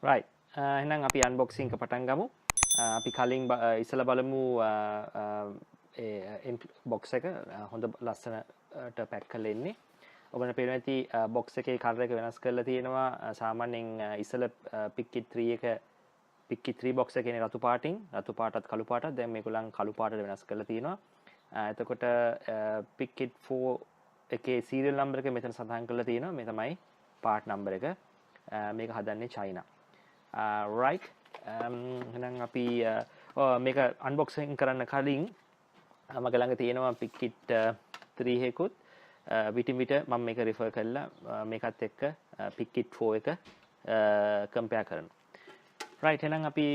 right එහෙනම් අපි unboxing එක පටන් ගමු. අපි කලින් ඉස්සලා බලමු ඒ box එක හොඳ ලස්සනට pack කරලා ඉන්නේ. ඔබට පේනවා ඇති box එකේ color එක වෙනස් කරලා තියෙනවා. සාමාන්‍යයෙන් ඉස්සලා PICKIT3 එක PICKIT3 box එකේ රතු පාටින් රතු පාටත් කළු පාටත් දැන් මේගොල්ලන් කළු පාටට වෙනස් කරලා තියෙනවා. එතකොට PICKIT4 එකේ serial number එක මෙතන සඳහන් කරලා තියෙනවා. මේ තමයි part number එක. මේක හදන්නේ China. Right. එහෙනම් අපි මේක unboxing කරන්න කලින් මගේ ළඟ තියෙනවා PICKIT3 එකකුත් විටින් විට මම මේක refer කරලා මේකත් එක්ක PICKIT4 එක compare කරනවා. Right. එහෙනම් අපි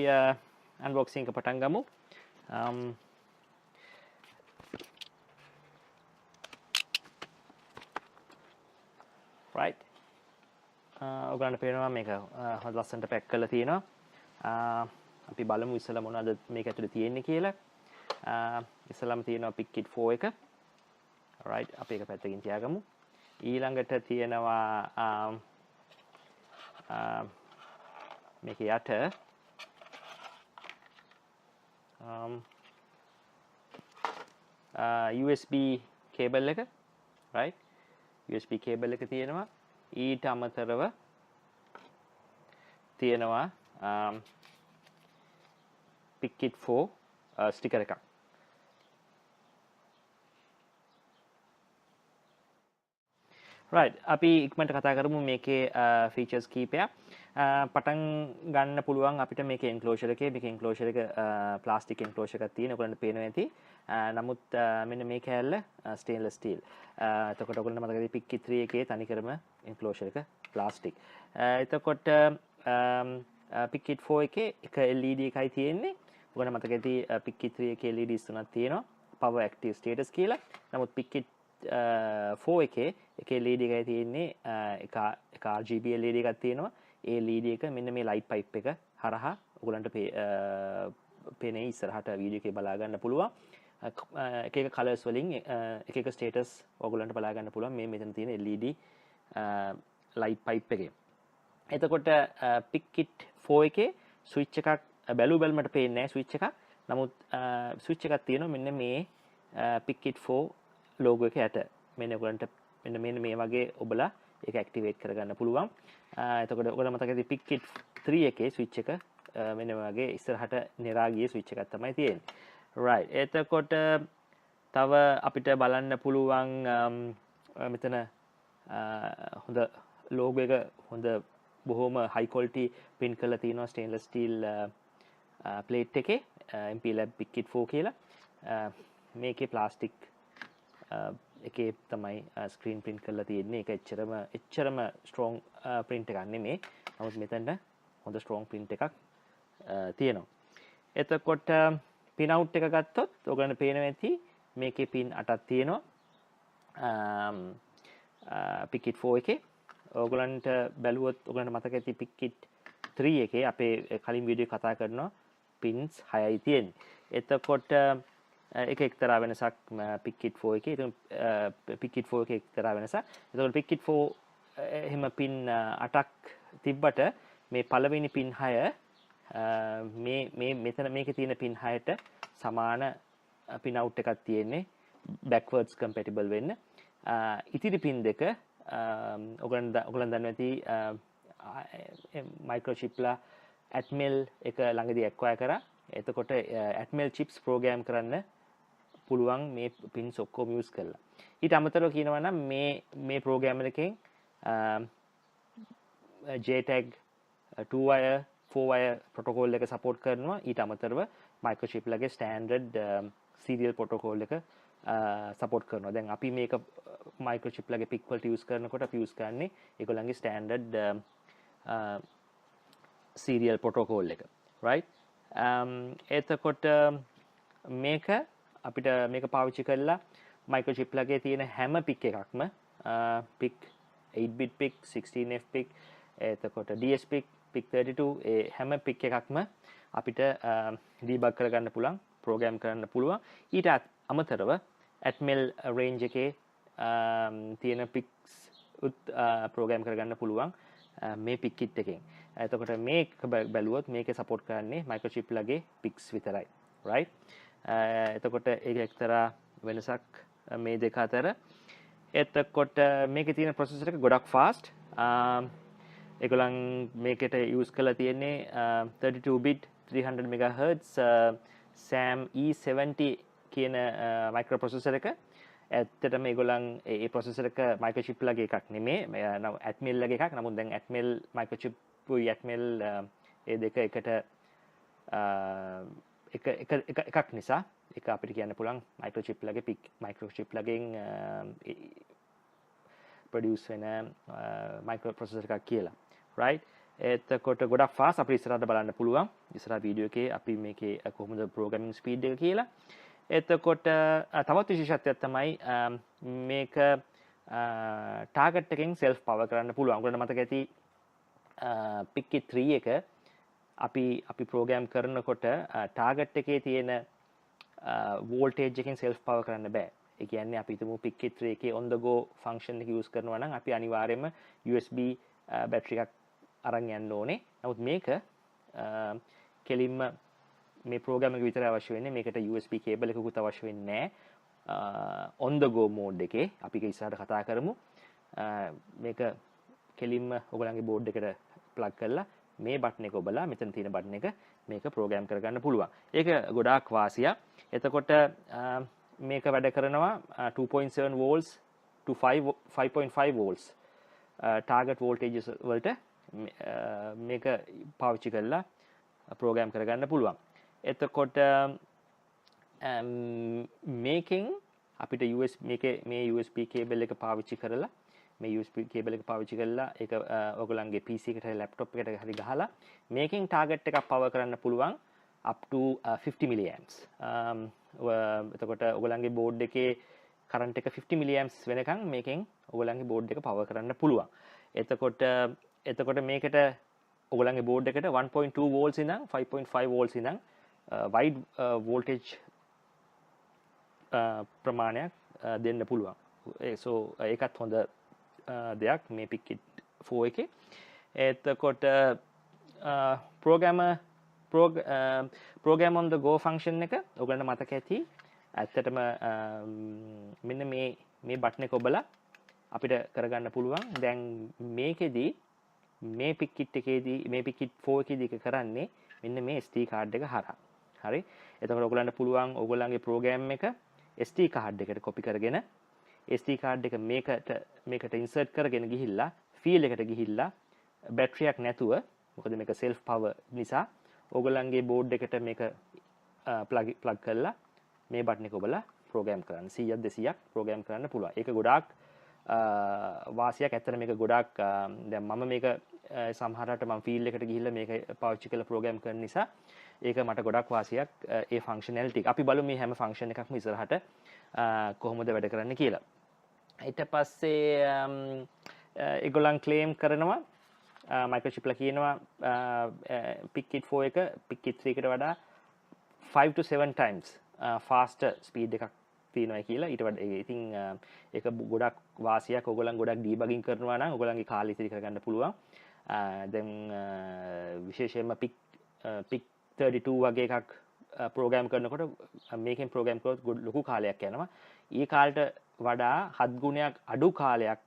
unboxing එක පටන් ගමු. Right. ඔයගලන්ට පේනවා මේක හොඳ ලස්සනට පැක් කරලා තියෙනවා. අපි බලමු ඉස්සලා මොනවද මේක ඇතුලේ තියෙන්නේ කියලා. ඉස්සලාම තියෙනවා PICKIT4 එක. right අපි ඒක පැත්තකින් තියාගමු. ඊළඟට තියෙනවා මේක යට USB cable එක. right USB cable එක තියෙනවා. ඊට අමතරව තියෙනවා PICKIT4 sticker එකක්. right අපි ඉක්මනට කතා කරමු මේකේ features කීපයක්. පටන් ගන්න පුළුවන් අපිට මේකේ enclosure එකේ මේකේ enclosure එක plastic enclosure එකක් තියෙන. ඔයගොල්ලන්ට පේනවා ඇති. නමුත් මෙන්න මේ කෑල්ල stainless steel. එතකොට ඔයගොල්ලන්ට මතකද PICKIT3 එකේ තනිකරම enclosure එක plastic. එතකොට PICKIT4 එකේ එක LED එකයි තියෙන්නේ. ඔයගොල්ලන්ට මතක ඇති PICKIT3 එකේ LEDs තුනක් තියෙනවා. power active status කියලා. නමුත් PICKIT4 එකේ LED එකයි තියෙන්නේ එක RGB LED එකක් තියෙනවා. ඒ LED එක මෙන්න මේ light pipe එක හරහා ඔයගොල්ලන්ට පේන්නේ ඉස්සරහට වීඩියෝ එකේ බලා ගන්න පුළුවන්. එක එක colors වලින් එක එක status ඔයගොල්ලන්ට බලා ගන්න පුළුවන් මේ මෙතන තියෙන LED light pipe එකේ. එතකොට PICKIT4 එකේ switch එකක් බැලුවමට පේන්නේ නැහැ switch එකක්. නමුත් switch එකක් තියෙනවා මෙන්න මේ PICKIT4 logo එක යට. මෙන්න ඔයගොල්ලන්ට මෙන්න මේ වගේ ඔබලා ඒක activate කරගන්න පුළුවන්. එතකොට ඔයගොල්ලෝ මතක ඇති PICKIT3 එකේ switch එක මෙන්න මේ වගේ ඉස්සරහට නෙරා ගිය switch එකක් තමයි තියෙන්නේ. right එතකොට තව අපිට බලන්න පුළුවන් මෙතන හොඳ logo එක හොඳ බොහොම high quality print කරලා තියෙනවා stainless steel plate එකේ MP Lab PICKIT4 කියලා. මේකේ plastic එකේ තමයි screen print කරලා තියෙන්නේ. ඒක එච්චරම strong print එකක් නෙමෙයි. නමුත් මෙතනට හොඳ strong print එකක් තියෙනවා. එතකොට pinout එක ගත්තොත් ඔයගලන්ට පේනවා ඇති මේකේ pin 8ක් තියෙනවා. PICKIT4 එකේ ඔයගලන්ට බැලුවොත් ඔයගලන්ට මතක ඇති PICKIT3 එකේ අපේ කලින් වීඩියෝ කතා කරනවා pins 6යි තියෙන්නේ. එතකොට ඒක එක්තරා වෙනසක් PICKIT4 එකේ. ඉතින් PICKIT4 එකේ එක්තරා වෙනසක්. එතකොට PICKIT4 එහෙම pin 8ක් තිබ්බට මේ පළවෙනි pin 6 මේ මෙතන මේකේ තියෙන pin 6ට සමාන pinout එකක් තියෙන්නේ backwards compatible වෙන්න. ඉතිරි pin දෙක ඔයගලන් දන්නවා ඇති microchip ලා Atmel එක ළඟදී acquire කරා. එතකොට Atmel chips program කරන්න පුළුවන් මේ pins ඔක්කොම use කරලා. ඊට අමතරව කියනවා නම් මේ program එකෙන් JTAG 2 wire 4 wire protocol එක support කරනවා. ඊට අමතරව microchip ලගේ standard serial protocol එක support කරනවා. දැන් අපි මේක microchip ලගේ PIC වලට use කරනකොට අපි use කරන්නේ ඒගොල්ලන්ගේ standard serial protocol එක. right එතකොට මේක අපිට මේක පාවිච්චි කරලා microchip ලගේ තියෙන හැම PIC එකක්ම PIC 8-bit PIC 16F PIC එතකොට DS PIC PIC32 ඒ හැම PIC එකක්ම අපිට debug කරගන්න පුළුවන් program කරන්න පුළුවන්. ඊට අමතරව Atmel range එකේ තියෙන PICs උත් program කරගන්න පුළුවන් මේ PICKIT එකෙන්. එතකොට මේක බැලුවොත් මේකේ සපෝට් කරන්නේ මයික්‍රොචිප් ලගේ PICs විතරයි. right? එතකොට ඒක එක්තරා වෙනසක් මේ දෙක අතර. එතකොට මේකේ තියෙන ප්‍රොසෙසර් එක ගොඩක් ෆාස්ට්. ඒගොල්ලන් මේකට යූස් කරලා තියෙන්නේ 32 bit 300 MHz SAM E70 කියන මයික්‍රෝ ප්‍රොසෙසර් එක. ඇත්තටම ඒගොල්ලන් ඒ ප්‍රොසෙසර් එක මයික්‍රොචිප් ලගේ එකක් නෙමෙයි. ඇට්මෙල් ලගේ එකක්. නමුත් දැන් ඇට්මෙල් මයික්‍රොචිප් උයි ඇට්මෙල් ඒ දෙක එකට එකක් නිසා ඒක අපිට කියන්න පුළුවන් මයික්‍රොචිප් ලගේ PIC මයික්‍රොචිප් ලගෙන් ප්‍රොඩියුස් වෙන මයික්‍රෝ ප්‍රොසෙසර් එකක් කියලා. right? එතකොට ගොඩක් ෆාස්ට් අපිට ඉස්සරහට බලන්න පුළුවන්. ඉස්සරහ වීඩියෝ එකේ අපි මේකේ කොහොමද ප්‍රෝග්‍රෑමින් ස්පීඩ් එක කියලා. එතකොට තවත් විශේෂත්වයක් තමයි මේක ටාගට් එකෙන් සෙල්ෆ් පවර් කරන්න පුළුවන්. ඔයගොල්ලන්ට මතක ඇති PICKIT3 එක අපි ප්‍රෝග්‍රෑම් කරනකොට ටාගට් එකේ තියෙන වෝල්ටේජ් එකෙන් සෙල්ෆ් පවර් කරන්න බෑ. ඒ කියන්නේ අපි හිතමු PICKIT3 එකේ on the go ෆන්ක්ෂන් එක යූස් කරනවා නම් අපි අනිවාර්යයෙන්ම USB බැටරි එකක් අරන් යන්න ඕනේ. නමුත් මේක කෙලින්ම මේ ප්‍රෝග්‍රෑම් එක විතරයි අවශ්‍ය වෙන්නේ. මේකට USB කේබල් එකකුත් අවශ්‍ය වෙන්නේ නැහැ. on the go mode එකේ අපි ඒක ඉස්සරහට කතා කරමු. මේක කෙලින්ම ඔයගොල්ලන්ගේ බෝඩ් එකට ප්ලග් කරලා මේ බටන් එක ඔබලා මෙතන තියෙන බටන් එක මේක ප්‍රෝග්‍රෑම් කරගන්න පුළුවන්. ඒක ගොඩාක් වාසියක්. එතකොට මේක වැඩ කරනවා 2.7 volts to 5.5 volts target voltages වලට මේක පාවිච්චි කරලා ප්‍රෝග්‍රෑම් කරගන්න පුළුවන්. එතකොට මේකෙන් අපිට මේ USB කේබල් එක පාවිච්චි කරලා මේ USB කේබල් එක පාවිච්චි කරලා ඒක ඔයගොල්ලන්ගේ PC එකට හරි ලැප්ටොප් එකට හරි ගහලා මේකෙන් ටාගට් එකක් පවර් කරන්න පුළුවන් up to 50 milliamps. එතකොට ඔයගොල්ලන්ගේ බෝඩ් එකේ කරන්ට් එක 50 milliamps වෙනකන් මේකෙන් ඔයගොල්ලන්ගේ බෝඩ් එක පවර් කරන්න පුළුවන්. එතකොට මේකට ඔයගොල්ලන්ගේ බෝඩ් එකට 1.2 volts ඉඳන් 5.5 volts ඉඳන් wide voltage ප්‍රමාණයක් දෙන්න පුළුවන්. so ඒකත් හොඳ දෙයක් මේ PICKIT4 එකේ. එතකොට program on the go function එක ඔයගොල්ලන්ට මතක ඇති. ඇත්තටම මෙන්න මේ බටන් එක ඔබලා අපිට කරගන්න පුළුවන්. දැන් මේකෙදි මේ PICKIT එකේදී මේ PICKIT4 එකේදී එක කරන්නේ මෙන්න මේ SD card එක හරහා. හරි. එතකොට ඔයගොල්ලන්ට පුළුවන් ඔයගොල්ලන්ගේ ප්‍රෝග්‍රෑම් එක SD card එකට copy කරගෙන SD card එක මේකට insert කරගෙන ගිහිල්ලා field එකට ගිහිල්ලා බැටරියක් නැතුව මොකද මේක self power නිසා ඔයගොල්ලන්ගේ බෝඩ් එකට මේක plug කරලා මේ බටන් එක ඔබලා ප්‍රෝග්‍රෑම් කරන්න 100ක් 200ක් ප්‍රෝග්‍රෑම් කරන්න පුළුවන්. ඒක ගොඩාක් වාසියක්. ඇත්තට මේක ගොඩාක් දැන් මම මේක සමහරවිට මම ෆීල්ඩ් එකට ගිහිල්ලා මේක පාවිච්චි කරලා ප්‍රෝග්‍රෑම් කරන නිසා ඒක මට ගොඩාක් වාසියක්. ඒ ෆන්ක්ෂනැලිටි අපි බලමු මේ හැම ෆන්ක්ෂන් එකක්ම ඉස්සරහට කොහොමද වැඩ කරන්නේ කියලා. ඊට පස්සේ ඒගොල්ලන් ක්ලේම් කරනවා මයික්‍රොචිප්ලා කියනවා PICKIT4 එක PICKIT3 එකට වඩා 5 to 7 times faster speed එකක් තියෙනවා කියලා. ඊට වඩා ඉතින් ඒක ගොඩක් වාසියක්. ඔයගොල්ලන් ගොඩක් ඩීබගින් කරනවා නම් ඔයගොල්ලන්ගේ කාලය ඉතිරි කරගන්න පුළුවන්. දැන් විශේෂයෙන්ම PICK32 වගේ එකක් ප්‍රෝග්‍රෑම් කරනකොට මේකෙන් ප්‍රෝග්‍රෑම් කරොත් ලොකු කාලයක් යනවා. ඊ කාලයට වඩා 7 ගුණයක් අඩු කාලයක්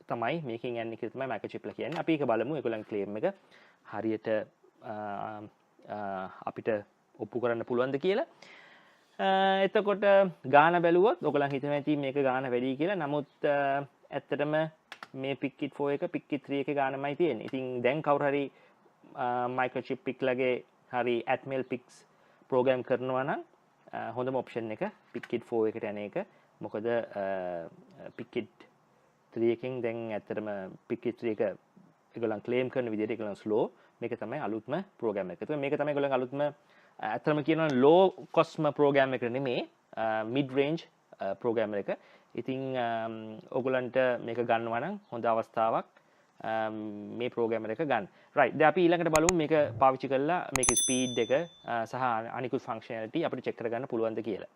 තමයි මේකෙන් යන්නේ කියලා තමයි මයික්‍රොචිප්ලා කියන්නේ. අපි ඒක බලමු. ඒගොල්ලන් ක්ලේම් එක හරියට අපිට ඔප්පු කරන්න පුළුවන්ද කියලා. එතකොට ගාන බැලුවොත් ඔයගොල්ලන් හිතනවා ඇති මේක ගාන වැඩි කියලා. නමුත් ඇත්තටම මේ PICKIT4 එක PICKIT3 එකේ ගානමයි තියෙන්නේ. ඉතින් දැන් කවුරු හරි මයික්‍රොචිප් PIC ලගේ හරි ඇට්මෙල් PICs ප්‍රෝග්‍රෑම් කරනවා නම් හොඳම ඔප්ෂන් එක PICKIT4 එකට යන එක. මොකද PICKIT3 එකෙන් දැන් ඇත්තටම PICKIT3 එක ඒගොල්ලන් ක්ලේම් කරන විදිහට ඒගොල්ලන් ස්ලෝ. මේක තමයි අලුත්ම ප්‍රෝග්‍රෑම් එක. ඒක මේක තමයි ඒගොල්ලන් අලුත්ම ඇත්තටම කියනවා ලෝ කොස්ම ප්‍රෝග්‍රෑම් එක නෙමේ මිඩ් රේන්ජ් ප්‍රෝග්‍රෑම් එක. ඉතින් ඔයගොල්ලන්ට මේක ගන්නවා නම් හොඳ අවස්ථාවක් මේ ප්‍රෝග්‍රෑම් එක ගන්න. රයිට්. දැන් අපි ඊළඟට බලමු මේක පාවිච්චි කරලා මේකේ ස්පීඩ් එක සහ අනිකුත් ෆන්ක්ෂනැලිටි අපිට චෙක් කරගන්න පුළුවන්ද කියලා.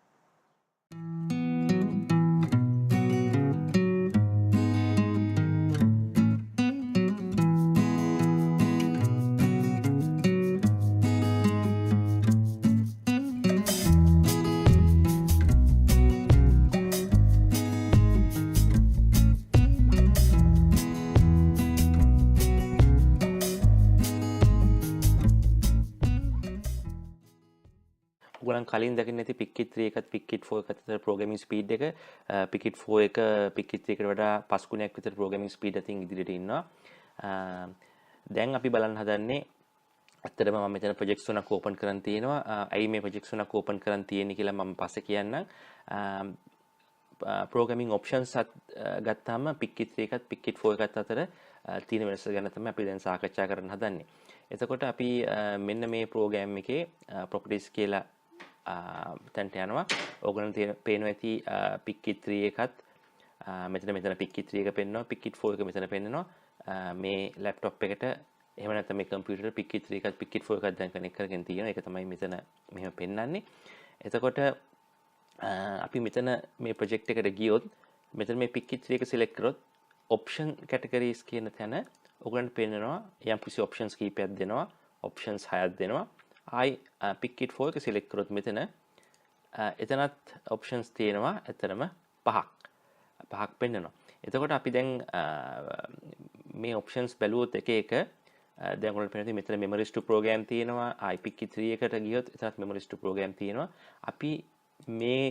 ඔයගොල්ලන් කලින් දකින්න ඇති PICKIT3 එකත් PICKIT4 එකත් අතර ප්‍රෝග්‍රෑමින් ස්පීඩ් එක PICKIT4 එක PICKIT3 එකට වඩා 5 ගුණයක් විතර ප්‍රෝග්‍රෑමින් ස්පීඩ් එකකින් ඉදිරියට ඉන්නවා. දැන් අපි බලන්න හදන්නේ ඇත්තටම මම මෙතන ප්‍රොජෙක්ට්ස් තුනක් ඕපන් කරන් තියෙනවා. ඇයි මේ ප්‍රොජෙක්ට්ස් තුනක් ඕපන් කරන් තියෙන්නේ කියලා මම පස්සේ කියන්නම්. ප්‍රෝග්‍රෑමින් ඔප්ෂන්ස් ගත්තාම PICKIT3 එකත් PICKIT4 එකත් අතර තියෙන වෙනස ගැන තමයි අපි දැන් සාකච්ඡා කරන්න හදන්නේ. එතකොට අපි මෙන්න මේ ප්‍රෝග්‍රෑම් එකේ ප්‍රොපර්ටිස් කියලා තැන්ට යනවා. ඕගොල්ලන්ට පේනවා ඇති PICKIT3 එකත් මෙතන PICKIT3 එක පෙන්වනවා, PICKIT4 එක මෙතන පෙන්වනවා. මේ ලැප්ටොප් එකට එහෙම නැත්නම් මේ කම්පියුටර් PICKIT3 එකත් PICKIT4 එකත් දැන් කනෙක්ට් කරගෙන තියෙනවා. ඒක තමයි මෙතන මෙහෙම පෙන්වන්නේ. එතකොට අපි මෙතන මේ ප්‍රොජෙක්ට් එකට ගියොත් මෙතන මේ PICKIT3 එක සිලෙක්ට් කරොත් ඔප්ෂන් කැටගරිස් කියන තැන ඔයගලන්ට පේනවා යම් කිසි ඔප්ෂන්ස් කීපයක් දෙනවා. ඔප්ෂන්ස් 6ක් දෙනවා. ආයි PICKIT4 එක සිලෙක්ට් කරොත් මෙතන එතනත් ඔප්ෂන්ස් තියෙනවා. ඇත්තටම පහක් පෙන්වනවා. එතකොට අපි දැන් මේ ඔප්ෂන්ස් බැලුවොත් එක එක දැන් ඔයගොල්ලන්ට පේනවා මෙතන memories to program තියෙනවා. ආයි PICKIT3 එකට ගියොත් එතනත් memories to program තියෙනවා. අපි මේ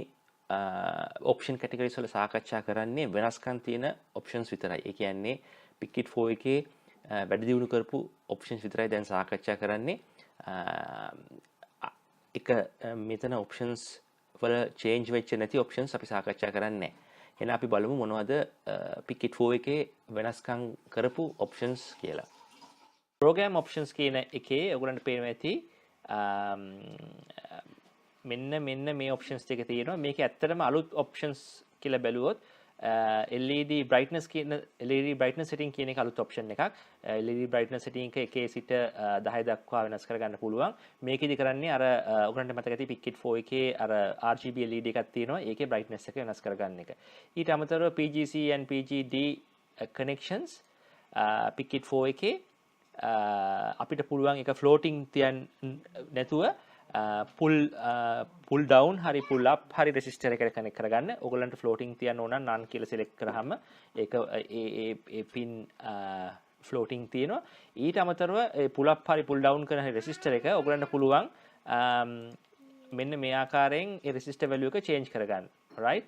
ඔප්ෂන් කැටගරිස් වල සාකච්ඡා කරන්නේ වෙනස්කම් තියෙන ඔප්ෂන්ස් විතරයි. ඒ කියන්නේ PICKIT4 එකේ වැඩි දියුණු කරපු ඔප්ෂන්ස් විතරයි දැන් සාකච්ඡා කරන්නේ. එක මෙතන ඔප්ෂන්ස් වල චේන්ජ් වෙච්ච නැති ඔප්ෂන්ස් අපි සාකච්ඡා කරන්නේ නැහැ. එහෙනම් අපි බලමු මොනවද PICKIT4 එකේ වෙනස්කම් කරපු ඔප්ෂන්ස් කියලා. ප්‍රෝග්‍රෑම් ඔප්ෂන්ස් කියන එකේ ඔයගොල්ලන්ට පේනවා ඇති මෙන්න මේ ඔප්ෂන්ස් ටික තියෙනවා. මේක ඇත්තටම අලුත් ඔප්ෂන්ස් කියලා බැලුවොත් LED brightness කියන LED brightness setting කියන එක අලුත් ඔප්ෂන් එකක්. LED brightness setting එක 1 සිට 10 දක්වා වෙනස් කරගන්න පුළුවන්. මේකෙදි කරන්නේ අර ඔයගොල්ලන්ට මතක ඇති PICKIT4 එකේ අර RGB LED එකක් තියෙනවා. ඒකේ brightness එක වෙනස් කරගන්න එක. ඊට අමතරව PGC and PGD connections PICKIT4 එකේ අපිට පුළුවන් එක floating තියන්න නැතුව pull down hari pull up hari resistor එකට කනෙක්ට් කරගන්න. ඔයගොල්ලන්ට floating තියන්න ඕන නම් none කියලා select කරාම ඒක ඒ pin floating තියෙනවා. ඊට අමතරව ඒ pull up hari pull down කරන hari resistor එක ඔයගොල්ලන්ට පුළුවන් මෙන්න මේ ආකාරයෙන් ඒ resistor value එක change කරගන්න. right?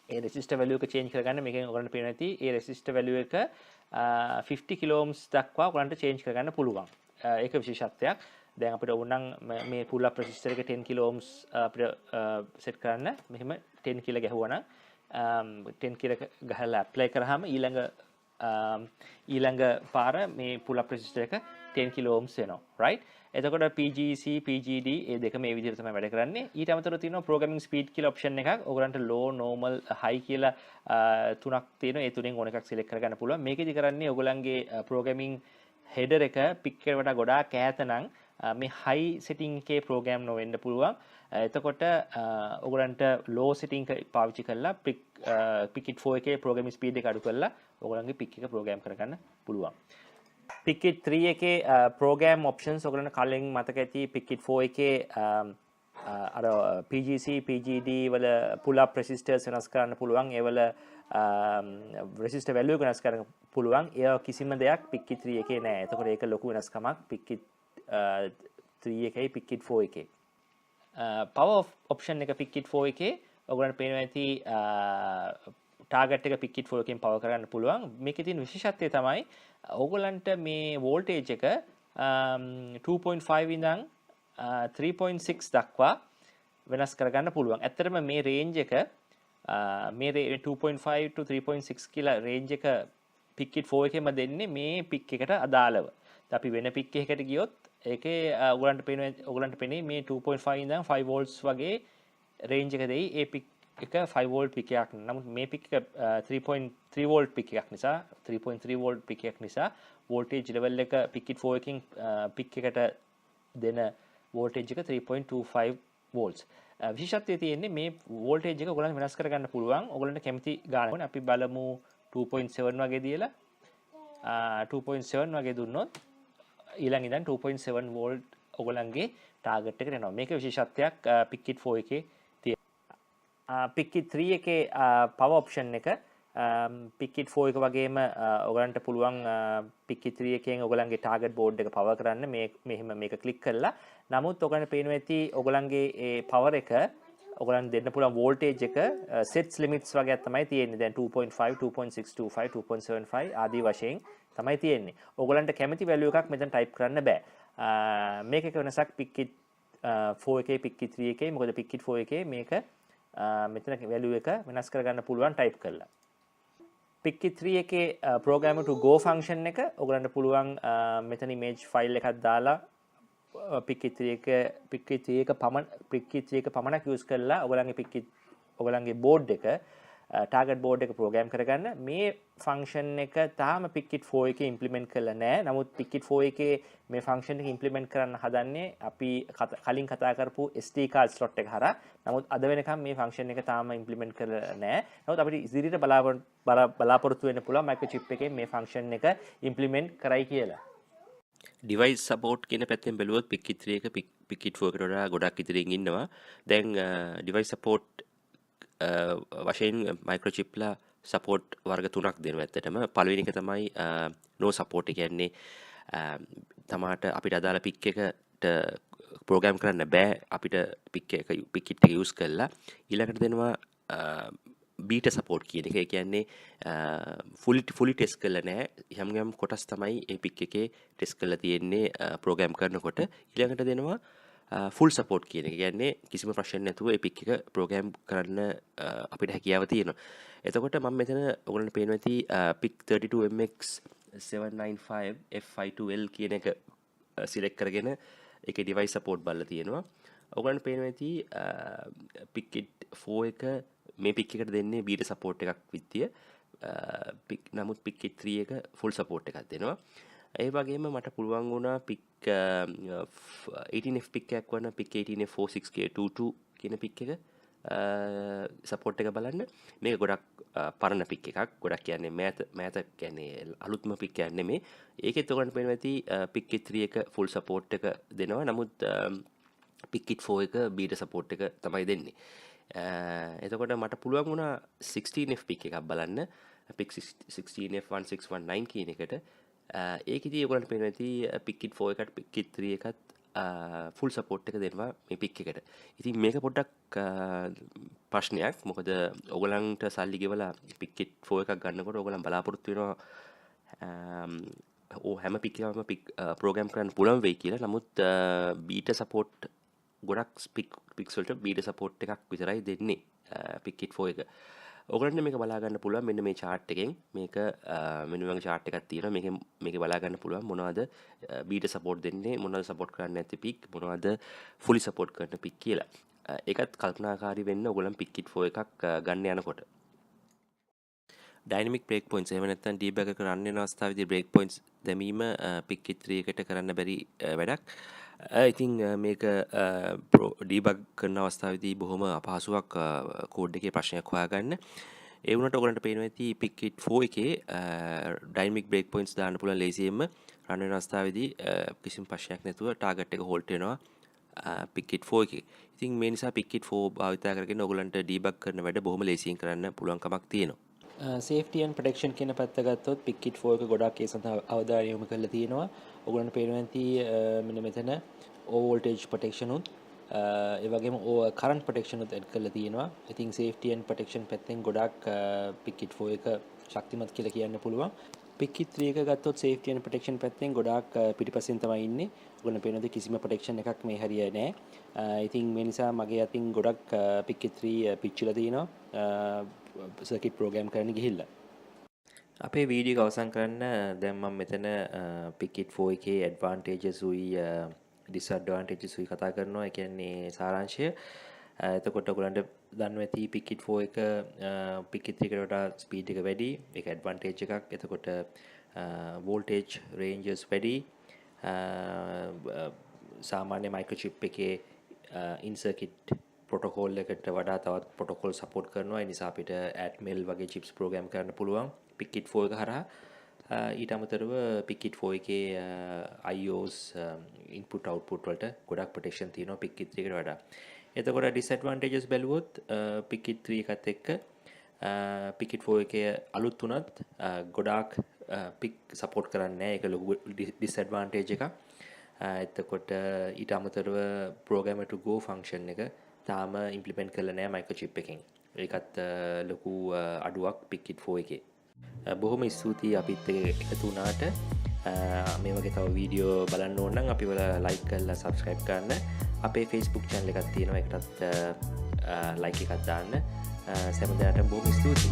ඒ resistor value එක change කරගන්න මේකෙන් ඔයගොල්ලන්ට පේනවා ඇති ඒ resistor value එක 50 kilo ohms දක්වා ඔයගොල්ලන්ට change කරගන්න පුළුවන්. ඒක විශේෂත්වයක්. දැන් අපිට ඕනනම් මේ pull up resistor එක 10 kilo ohms අපිට set කරන්න මෙහෙම 10 කියලා ගැහුවනම් 10 කියලා ගහලා apply කරාම ඊළඟ පාර මේ pull up resistor එක 10 kilo ohms වෙනවා. right? එතකොට PGC PGD ඒ දෙක මේ විදිහට තමයි වැඩ කරන්නේ. ඊට අමතරව තියෙනවා programming speed කියලා option එකක්. ඔයගලන්ට low normal high කියලා තුනක් තියෙනවා. ඒ තුනෙන් ඕන එකක් select කරගන්න පුළුවන්. මේකෙදි කරන්නේ ඔයගලන්ගේ programming header එක pick එකට වඩා ගොඩාක් ඈත නම් මේ high setting එකේ program නොවෙන්න පුළුවන්. එතකොට ඔයගලන්ට low setting එක පාවිච්චි කරලා PICKIT4 එකේ programming speed එක අඩු කරලා ඔයගලන්ගේ pick එක program කරගන්න පුළුවන්. PICKIT3 එකේ program options ඔයගලන්ට කලින් මතක ඇති PICKIT4 එකේ අර PGC PGD වල pull up resistors වෙනස් කරන්න පුළුවන්. ඒ වල resistor value එක වෙනස් කරන්න පුළුවන්. ඒ කිසිම දෙයක් PICKIT3 එකේ නැහැ. එතකොට ඒක ලොකු වෙනස්කමක් PICKIT3 එකයි PICKIT4 එකේ. power option එක PICKIT4 එකේ ඔයගලන්ට පේනවා ඇති target එක PICKIT4 එකෙන් power කරගන්න පුළුවන්. මේකේ තියෙන විශේෂත්වය තමයි ඔයගලන්ට මේ voltage එක 2.5 ඉඳන් 3.6 දක්වා වෙනස් කරගන්න පුළුවන්. ඇත්තටම මේ range එක මේ 2.5 to 3.6 කියලා range එක PICKIT4 එකෙම දෙන්නේ මේ pick එකට අදාළව. අපි වෙන pick එකකට ගියොත් ඒකේ ඔයගලන්ට පේන්නේ මේ 2.5 ඉඳන් 5 volts වගේ range එක දෙයි. ඒ pick එක 5 volt pick එකක්. නමුත් මේ pick එක 3.3 volt pick එකක් නිසා 3.3 volt pick එකක් නිසා voltage level එක PICKIT4 එකකින් pick එකට දෙන voltage එක 3.25 volts. විශේෂත්වය තියෙන්නේ මේ voltage එක ඔයගලන්ට වෙනස් කරගන්න පුළුවන්. ඔයගලන්ට කැමති ගානක් අපි බලමු 2.7 වගේ දීලා 2.7 වගේ දුන්නොත් ඊළඟ ඉඳන් 2.7 volt ඔයගලන්ගේ target එකට එනවා. මේක විශේෂත්වයක් PICKIT4 එකේ තියෙනවා. PICKIT3 එකේ power option එක PICKIT4 එක වගේම ඔයගලන්ට පුළුවන් PICKIT3 එකෙන් ඔයගලන්ගේ ටාගට් බෝඩ් එක පවර් කරන්න මෙහෙම මේක ක්ලික් කරලා. නමුත් ඔයගලන්ට පේනවා ඇති ඔයගලන්ගේ ඒ පවර් එක ඔයගලන් දෙන්න පුළුවන් වෝල්ටේජ් එක sets limits වගේක් තමයි තියෙන්නේ. දැන් 2.5 2.625 2.75 ආදී වශයෙන් තමයි තියෙන්නේ. ඔයගලන්ට කැමති value එකක් මෙතන type කරන්න බෑ. මේක එක වෙනසක් PICKIT4 එකේ PICKIT3 එකේ. මොකද PICKIT4 එකේ මේක මෙතන value එක වෙනස් කරගන්න පුළුවන් type කරලා. PICKIT3 එකේ program to go function එක ඔයගලන්ට පුළුවන් මෙතන image file එකක් දාලා PICKIT3 එක පමණක් use කරලා ඔයගලන්ගේ board එක target board එක program කරගන්න. මේ function එක තාම PICKIT4 එකේ implement කරලා නැහැ. නමුත් PICKIT4 එකේ මේ function එක implement කරන්න හදන්නේ අපි කලින් කතා කරපු SD card slot එක හරහා. නමුත් අද වෙනකම් මේ function එක තාම implement කරලා නැහැ. නමුත් අපිට ඉදිරියට බලාපොරොත්තු වෙන්න පුළුවන් microchip එකේ මේ function එක implement කරයි කියලා. device support කියන පැත්තෙන් බැලුවොත් PICKIT3 එක PICKIT4 එකට වඩා ගොඩක් ඉදිරියෙන් ඉන්නවා. දැන් device support වශයෙන් මයික්‍රොචිප්ලා සපෝට් වර්ග 3ක් දෙනවා ඇත්තටම. පළවෙනි එක තමයි no support. ඒ කියන්නේ තමාට අපිට අදාළ පික් එකට ප්‍රෝග්‍රෑම් කරන්න බෑ අපිට PICKIT එක යූස් කරලා. ඊළඟට දෙනවා බීටා සපෝට් කියන එක. ඒ කියන්නේ fully test කරලා නැහැ. යම් කොටස් තමයි ඒ පික් එකේ ටෙස්ට් කරලා තියෙන්නේ ප්‍රෝග්‍රෑම් කරනකොට. ඊළඟට දෙනවා ෆුල් සපෝට් කියන එක. කියන්නේ කිසිම ප්‍රශ්නයක් නැතුව ඒ පික් එක ප්‍රෝග්‍රෑම් කරන්න අපිට හැකියාව තියෙනවා. එතකොට මම මෙතන ඔයගොල්ලන්ට පේනවා ඇති PIC32MX795 F52L කියන එක සිලෙක්ට් කරගෙන ඒකේ device support බලලා තියෙනවා. ඔයගොල්ලන්ට පේනවා ඇති PICKIT4 එක මේ පික් එකට දෙන්නේ බීටා සපෝට් එකක් විත්තිය. නමුත් PICKIT3 එක ෆුල් සපෝට් එකක් දෙනවා. ඒ වගේම මට පුළුවන් වුණා පික් 18F පික් එකක් වන PIC18F46K22 කියන පික් එක සපෝට් එක බලන්න. මේක ගොඩක් පරණ පික් එකක්. ගොඩක් කියන්නේ මෑත කියන්නේ අලුත්ම පික් එකක් නෙමෙයි. ඒකෙත් ඔයගොල්ලන්ට පේනවා ඇති PICKIT3 එක ෆුල් සපෝට් එක දෙනවා. නමුත් PICKIT4 එක බීටා සපෝට් එක තමයි දෙන්නේ. එතකොට මට පුළුවන් වුණා 16F පික් එකක් බලන්න. PIC16F1619 කියන එකට. ඒකෙදී ඔයගොල්ලන්ට පේනවා ඇති PICKIT4 එකට PICKIT3 එකත් ෆුල් සපෝට් එක දෙනවා මේ පික් එකට. ඉතින් මේක පොඩ්ඩක් ප්‍රශ්නයක්. මොකද ඔයගොල්ලන්ට සල්ලි ගෙවලා PICKIT4 එකක් ගන්නකොට ඔයගොල්ලන් බලාපොරොත්තු වෙනවා හැම පික් එකක්ම ප්‍රෝග්‍රෑම් කරන්න පුළුවන් වෙයි කියලා. නමුත් බීටා සපෝට් ගොඩක් පික්ස් වලට බීටා සපෝට් එකක් විතරයි දෙන්නේ PICKIT4 එක. ඔයගොල්ලන්ට මේක බලා ගන්න පුළුවන් මෙන්න මේ chart එකෙන්. මේක මෙන්න මේ වගේ chart එකක් තියෙනවා. මේක බලා ගන්න පුළුවන් මොනවද බීටා සපෝට් දෙන්නේ, මොනවද සපෝට් කරන්නේ නැති පික්, මොනවද fully සපෝට් කරන පික් කියලා. ඒකත් කල්පනාකාරී වෙන්න ඔයගොල්ලන් PICKIT4 එකක් ගන්න යනකොට. dynamic break points එහෙම නැත්නම් debug එක රන් වෙන අවස්ථාවේදී break points දැමීම PICKIT3 එකට කරන්න බැරි වැඩක්. ඉතින් මේක debug කරන අවස්ථාවේදී බොහොම අපහසුයක් කෝඩ් එකේ ප්‍රශ්නයක් හොයාගන්න. ඒ වුණාට ඔයගලන්ට පේනවා ඇති PICKIT4 එකේ dynamic break points දාන්න පුළුවන් ලේසියෙන්ම රන් වෙන අවස්ථාවේදී කිසිම ප්‍රශ්නයක් නැතුව ටාගට් එක හෝල්ඩ් වෙනවා PICKIT4 එකේ. ඉතින් මේ නිසා PICKIT4 භාවිතා කරගෙන ඔයගලන්ට debug කරන වැඩ බොහොම ලේසියෙන් කරන්න පුළුවන් කමක් තියෙනවා. safety and protection කියන පැත්ත ගත්තොත් PICKIT4 එක ගොඩක් ඒ සඳහා අවධානය යොමු කරලා තියෙනවා. ඔයගොල්ලන්ට පේනවා ඇති මෙන්න මෙතන over voltage protection උත් ඒ වගේම over current protection උත් add කරලා තියෙනවා. I think safety and protection පැත්තෙන් ගොඩක් PICKIT4 එක ශක්තිමත් කියලා කියන්න පුළුවන්. PICKIT3 එක ගත්තොත් safety and protection පැත්තෙන් ගොඩක් පිටිපස්සෙන් තමයි ඉන්නේ. ඔයගොල්ලන්ට පේනවාද කිසිම protection එකක් මේ හරියන්නේ නැහැ. ඉතින් මේ නිසා මගේ අතින් ගොඩක් PICKIT3 පිච්චිලා තියෙනවා. සර්කිට් ප්‍රෝග්‍රෑම් කරන්න ගිහිල්ලා. අපේ වීඩියෝ එක අවසන් කරන්න දැන් මම මෙතන PICKIT4 එකේ ඇඩ්වාන්ටේජස් උයි ඩිස්ඇඩ්වාන්ටේජස් උයි කතා කරනවා. ඒ කියන්නේ සාරාංශය. එතකොට ඔයගලන්ට දන්නවා ඇති PICKIT4 එක PICKIT3 එකට වඩා ස්පීඩ් එක වැඩි. ඒක ඇඩ්වාන්ටේජ් එකක්. එතකොට වෝල්ටේජ් රේන්ජස් වැඩි. සාමාන්‍ය මයික්‍රොචිප් එකේ ඉන් සර්කිට් ප්‍රොටෝකෝල් එකට වඩා තවත් ප්‍රොටෝකෝල් සපෝට් කරනවා. ඒ නිසා අපිට ATMEL වගේ චිප්ස් ප්‍රෝග්‍රෑම් කරන්න පුළුවන් PICKIT4 එක හරහා. ඊට අමතරව PICKIT4 එකේ IOs input output වලට ගොඩක් ප්‍රොටෙක්ෂන් තියෙනවා PICKIT3 එකට වඩා. එතකොට ඩිස්ඇඩ්වාන්ටේජස් බැලුවොත් PICKIT3 එකත් එක්ක PICKIT4 එකේ අලුත් වුණත් ගොඩාක් පික් සපෝට් කරන්නේ නැහැ. ඒක ලොකු ඩිස්ඇඩ්වාන්ටේජ් එකක්. එතකොට ඊට අමතරව program to go function එක තාම ඉම්ප්ලිමන්ට් කරලා නැහැ මයික්‍රොචිප් එකෙන්. ඒකත් ලොකු අඩුවක් PICKIT4 එකේ. බොහොම ස්තුතියි අපිත් එකතු වුණාට. මේ වගේ තව වීඩියෝ බලන්න ඕන නම් අපිව ලයික් කරලා subscribe කරන්න. අපේ Facebook channel එකක් තියෙනවා. ඒකටත් like එකක් දාන්න. සෑම දිනකටම බොහොම ස්තුතියි.